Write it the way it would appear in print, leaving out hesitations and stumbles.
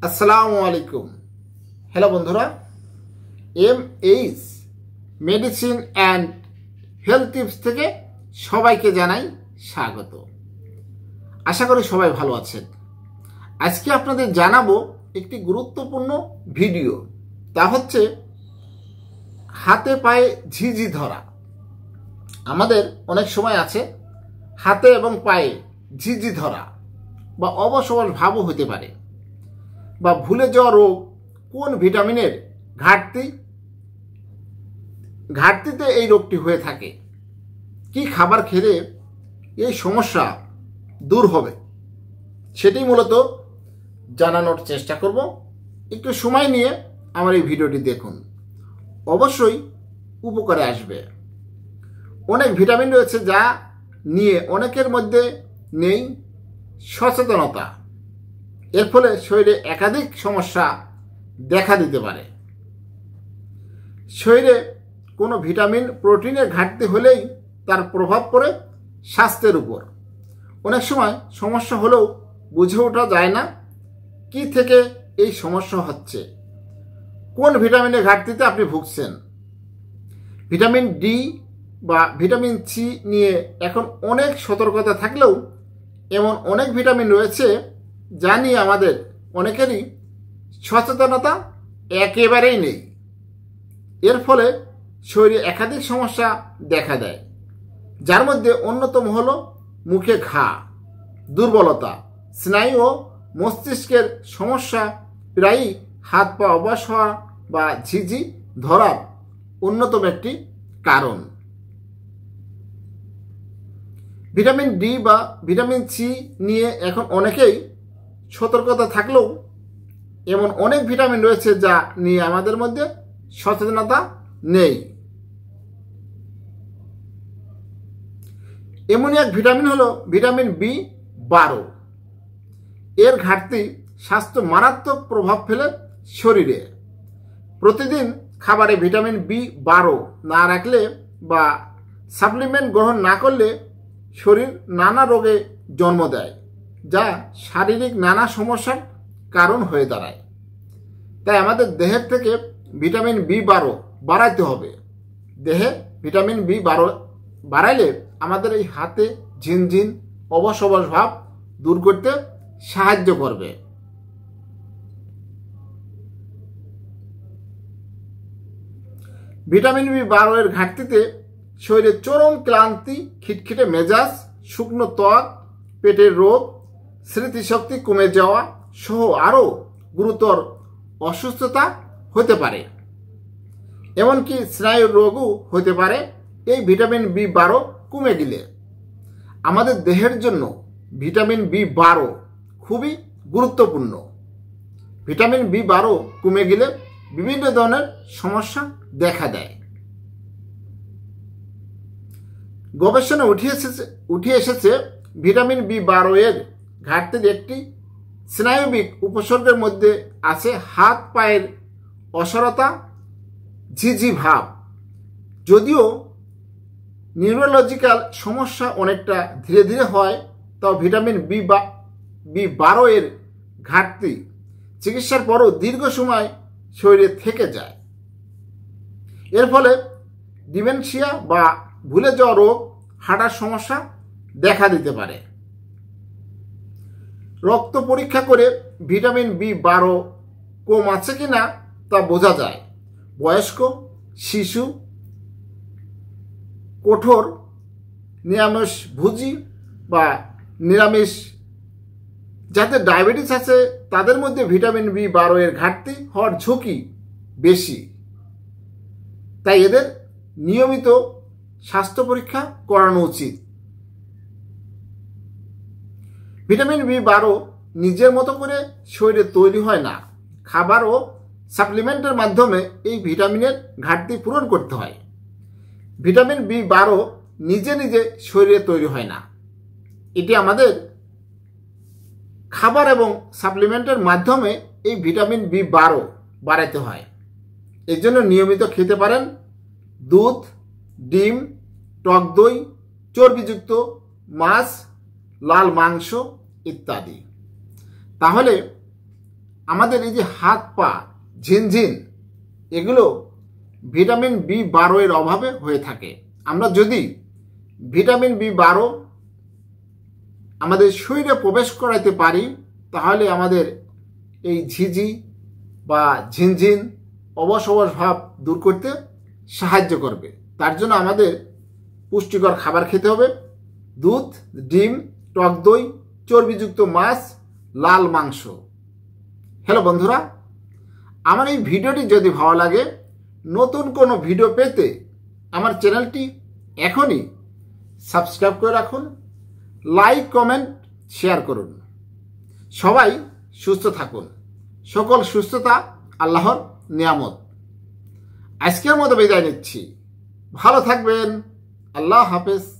আসসালামু আলাইকুম। হ্যালো বন্ধুরা, MH medicine and health tips থেকে সবাইকে জানাই স্বাগত। আশা করি সবাই ভালো আছেন। আজকে আপনাদের জানাবো একটি গুরুত্বপূর্ণ ভিডিও, তা হচ্ছে হাতে পায়ে ঝিঝি ধরা। আমাদের অনেক সময় আছে হাতে এবং পায়ে ঝিঝি ধরা বা অবসবল ভাবও হতে পারে, বা ভুলে যাওয়া রোগ কোন ভিটামিনের ঘাটতিতে এই রোগটি হয়ে থাকে, কি খাবার খেলে এই সমস্যা দূর হবে, সেটাই মূলত জানানোর চেষ্টা করব। একটু সময় নিয়ে আমার এই ভিডিওটি দেখুন, অবশ্যই উপকারে আসবে। অনেক ভিটামিন রয়েছে যা নিয়ে অনেকের মধ্যে নেই সচেতনতা। এর ফলে শরীরে একাধিক সমস্যা দেখা দিতে পারে। শরীরে কোনো ভিটামিন প্রোটিনের ঘাটতি হলেই তার প্রভাব পড়ে স্বাস্থ্যের উপর। অনেক সময় সমস্যা হলেও বুঝে ওঠা যায় না কি থেকে এই সমস্যা হচ্ছে, কোন ভিটামিনের ঘাটতিতে আপনি ভুগছেন। ভিটামিন ডি বা ভিটামিন সি নিয়ে এখন অনেক সতর্কতা থাকলেও এমন অনেক ভিটামিন রয়েছে যা নিয়ে আমাদের অনেকেরই সচেতনতা একেবারেই নেই। এর ফলে শরীরে একাধিক সমস্যা দেখা দেয়, যার মধ্যে অন্যতম হল মুখে ঘা, দুর্বলতা, স্নায়ু ও মস্তিষ্কের সমস্যা, প্রায়ই হাত পা অবশ হওয়া বা ঝিঝি ধরার অন্যতম একটি কারণ। ভিটামিন ডি বা ভিটামিন সি নিয়ে এখন অনেকেই সতর্কতা থাকলেও এমন অনেক ভিটামিন রয়েছে যা নিয়ে আমাদের মধ্যে সচেতনতা নেই। এমন এক ভিটামিন হলো ভিটামিন B12। এর ঘাটতি স্বাস্থ্য মারাত্মক প্রভাব ফেলে শরীরে। প্রতিদিন খাবারে ভিটামিন B12 না রাখলে বা সাপ্লিমেন্ট গ্রহণ না করলে শরীর নানা রোগে জন্ম দেয়, যা শারীরিক নানা সমস্যার কারণ হয়ে দাঁড়ায়। তাই আমাদের দেহের থেকে ভিটামিন B12 বাড়াইতে হবে। দেহে ভিটামিন B12 বাড়াইলে আমাদের এই হাতে ঝিনঝিন অবসবল ভাব দূর করতে সাহায্য করবে। ভিটামিন B12 এর ঘাটতিতে শরীরে চরম ক্লান্তি, খিটখিটে মেজাজ, শুকনো ত্বক, পেটের রোগ, স্মৃতিশক্তি কমে যাওয়া সহ আরও গুরুতর অসুস্থতা হতে পারে। এমনকি স্নায়ুর রোগও হতে পারে এই ভিটামিন B12 কমে গেলে। আমাদের দেহের জন্য ভিটামিন B12 খুবই গুরুত্বপূর্ণ। ভিটামিন B12 কমে গেলে বিভিন্ন ধরনের সমস্যা দেখা দেয়। গবেষণা উঠে এসেছে ভিটামিন B12 এর ঘাটতির একটি স্নায়বিক উপসর্গের মধ্যে আছে হাত পায়ের অসাড়তা, ঝিঝি ভাব। যদিও নিউরোলজিক্যাল সমস্যা অনেকটা ধীরে ধীরে হয়, তাও ভিটামিন B12 এর ঘাটতি চিকিৎসার পরও দীর্ঘ সময় শরীরে থেকে যায়। এর ফলে ডিমেনশিয়া বা ভুলে যাওয়া রোগ, হাঁটার সমস্যা দেখা দিতে পারে। রক্ত পরীক্ষা করে ভিটামিন B12 কম আছে কিনা তা বোঝা যায়। বয়স্ক, শিশু, কঠোর নিরামিষভোজী বা নিরামিষ যাদের ডায়াবেটিস আছে তাদের মধ্যে ভিটামিন B12 এর ঘাটতি হওয়ার ঝুঁকি বেশি। তাই এদের নিয়মিত স্বাস্থ্য পরীক্ষা করানো উচিত। ভিটামিন B12 নিজের মতো করে শরীরে তৈরি হয় না, খাবার ও সাপ্লিমেন্টের মাধ্যমে এই ভিটামিনের ঘাটতি পূরণ করতে হয়। ভিটামিন B12 নিজে নিজে শরীরে তৈরি হয় না, এটি আমাদের খাবার এবং সাপ্লিমেন্টের মাধ্যমে এই ভিটামিন B12 বাড়াতে হয়। এর জন্য নিয়মিত খেতে পারেন দুধ, ডিম, টক দই, চর্বিযুক্ত মাছ, লাল মাংস ইত্যাদি। তাহলে আমাদের এই যে হাত পা ঝিনঝিন এগুলো ভিটামিন বি12 এর অভাবে হয়ে থাকে। আমরা যদি ভিটামিন বি12 আমাদের শরীরে প্রবেশ করাইতে পারি তাহলে আমাদের এই ঝিঝি বা ঝিনঝিন অবশ ভাব দূর করতে সাহায্য করবে। তার জন্য আমাদের পুষ্টিকর খাবার খেতে হবে। দুধ, ডিম, টক দই, চর্বিযুক্ত মাছ, লাল মাংস। হ্যালো বন্ধুরা, আমার এই ভিডিওটি যদি ভালো লাগে, নতুন কোনো ভিডিও পেতে আমার চ্যানেলটি এখনই সাবস্ক্রাইব করে রাখুন, লাইক, কমেন্ট, শেয়ার করুন। সবাই সুস্থ থাকুন। সকল সুস্থতা আল্লাহর নিয়ামত। আজকের মতো বিদায় নিচ্ছি। ভালো থাকবেন। আল্লাহ হাফেজ।